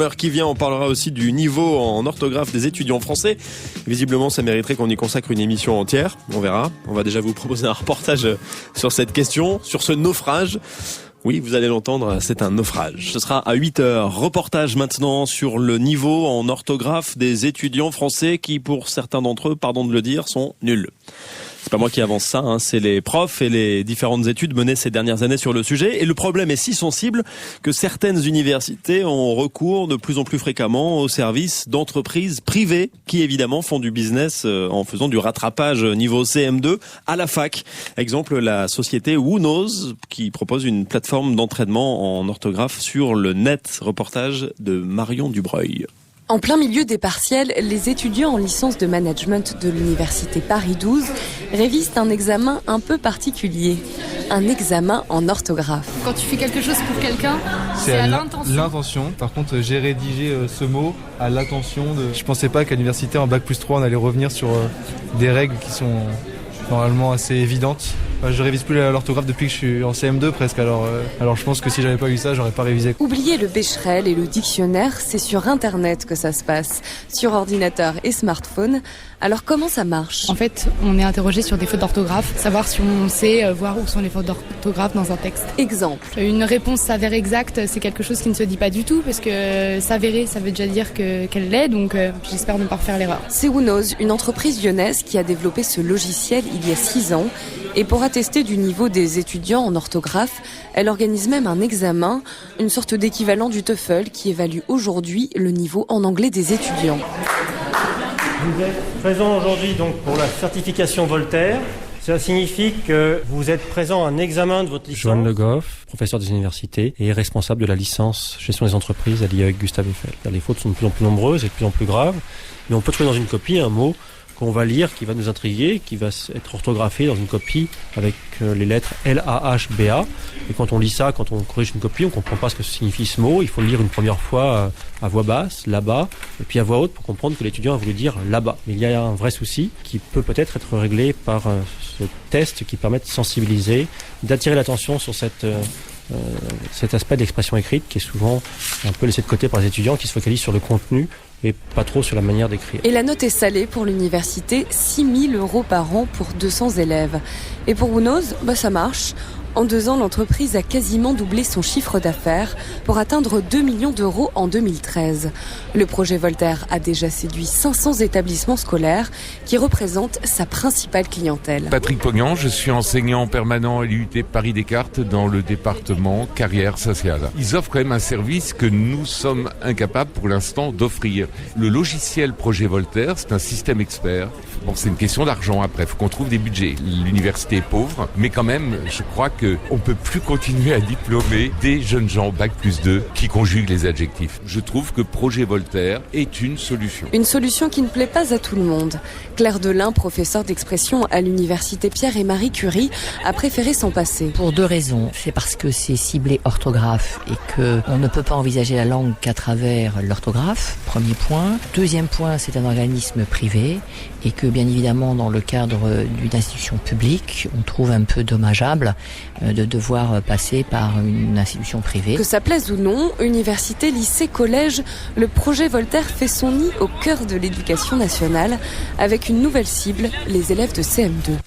l'heure qui vient, on parlera aussi du niveau en orthographe des étudiants français. Visiblement, ça mériterait qu'on y consacre une émission entière. On verra. On va déjà vous proposer un reportage sur cette question, sur ce naufrage. Oui, vous allez l'entendre, c'est un naufrage. Ce sera à 8h. Reportage maintenant sur le niveau en orthographe des étudiants français qui, pour certains d'entre eux, pardon de le dire, sont nuls. C'est pas moi qui avance ça, c'est les profs et les différentes études menées ces dernières années sur le sujet. Et le problème est si sensible que certaines universités ont recours de plus en plus fréquemment aux services d'entreprises privées qui évidemment font du business en faisant du rattrapage niveau CM2 à la fac. Exemple, la société Who Knows qui propose une plateforme d'entraînement en orthographe sur le net. Reportage de Marion Dubreuil. En plein milieu des partiels, les étudiants en licence de management de l'université Paris 12 révisent un examen un peu particulier, un examen en orthographe. Quand tu fais quelque chose pour quelqu'un, c'est à l'intention. L'intention. Par contre, j'ai rédigé ce mot à l'attention de... Je pensais pas qu'à l'université, en Bac+3, on allait revenir sur des règles qui sont normalement assez évidentes. Je révise plus l'orthographe depuis que je suis en CM2 presque, alors je pense que si j'avais pas eu ça, j'aurais pas révisé. Oubliez le Becherel et le dictionnaire, c'est sur Internet que ça se passe, sur ordinateur et smartphone. Alors comment ça marche ? En fait, on est interrogé sur des fautes d'orthographe, savoir si on sait voir où sont les fautes d'orthographe dans un texte. Exemple. Une réponse s'avère exacte, c'est quelque chose qui ne se dit pas du tout, parce que s'avérer, ça veut déjà dire qu'elle l'est, donc j'espère ne pas refaire l'erreur. C'est Who Knows, une entreprise lyonnaise qui a développé ce logiciel il y a 6 ans. Et pour attester du niveau des étudiants en orthographe, elle organise même un examen, une sorte d'équivalent du TOEFL qui évalue aujourd'hui le niveau en anglais des étudiants. Vous êtes présent aujourd'hui donc pour la certification Voltaire. Ça signifie que vous êtes présent à un examen de votre licence. Joanne Le Goff, professeur des universités et responsable de la licence gestion des entreprises à l'IAE Gustave Eiffel. Les fautes sont de plus en plus nombreuses et de plus en plus graves, mais on peut trouver dans une copie un mot qu'on va lire, qui va nous intriguer, qui va être orthographié dans une copie avec les lettres L-A-H-B-A. Et quand on lit ça, quand on corrige une copie, on comprend pas ce que signifie ce mot. Il faut le lire une première fois à voix basse, là-bas, et puis à voix haute pour comprendre que l'étudiant a voulu dire là-bas. Mais il y a un vrai souci qui peut peut-être être réglé par ce test qui permet de sensibiliser, d'attirer l'attention sur cet aspect de l'expression écrite qui est souvent un peu laissé de côté par les étudiants qui se focalisent sur le contenu et pas trop sur la manière d'écrire. Et la note est salée pour l'université, 6 000 € par an pour 200 élèves. Et pour Who Knows, ça marche. En 2 ans, l'entreprise a quasiment doublé son chiffre d'affaires pour atteindre 2 millions d'euros en 2013. Le projet Voltaire a déjà séduit 500 établissements scolaires qui représentent sa principale clientèle. Patrick Pognan, je suis enseignant permanent à l'UT Paris Descartes dans le département carrière sociale. Ils offrent quand même un service que nous sommes incapables pour l'instant d'offrir. Le logiciel projet Voltaire, c'est un système expert. Bon, c'est une question d'argent après, il faut qu'on trouve des budgets. L'université est pauvre, mais quand même, je crois qu'on ne peut plus continuer à diplômer des jeunes gens Bac+2 qui conjuguent les adjectifs. Je trouve que projet Voltaire est une solution. Une solution qui ne plaît pas à tout le monde. Claire Delin, professeure d'expression à l'université Pierre et Marie Curie, a préféré s'en passer. Pour 2 raisons. C'est parce que c'est ciblé orthographe et qu'on ne peut pas envisager la langue qu'à travers l'orthographe, premier point. Deuxième point, c'est un organisme privé et que bien évidemment dans le cadre d'une institution publique, on trouve un peu dommageable de devoir passer par une institution privée. Que ça plaise ou non, université, lycée, collège, le projet Voltaire fait son nid au cœur de l'éducation nationale avec une nouvelle cible, les élèves de CM2.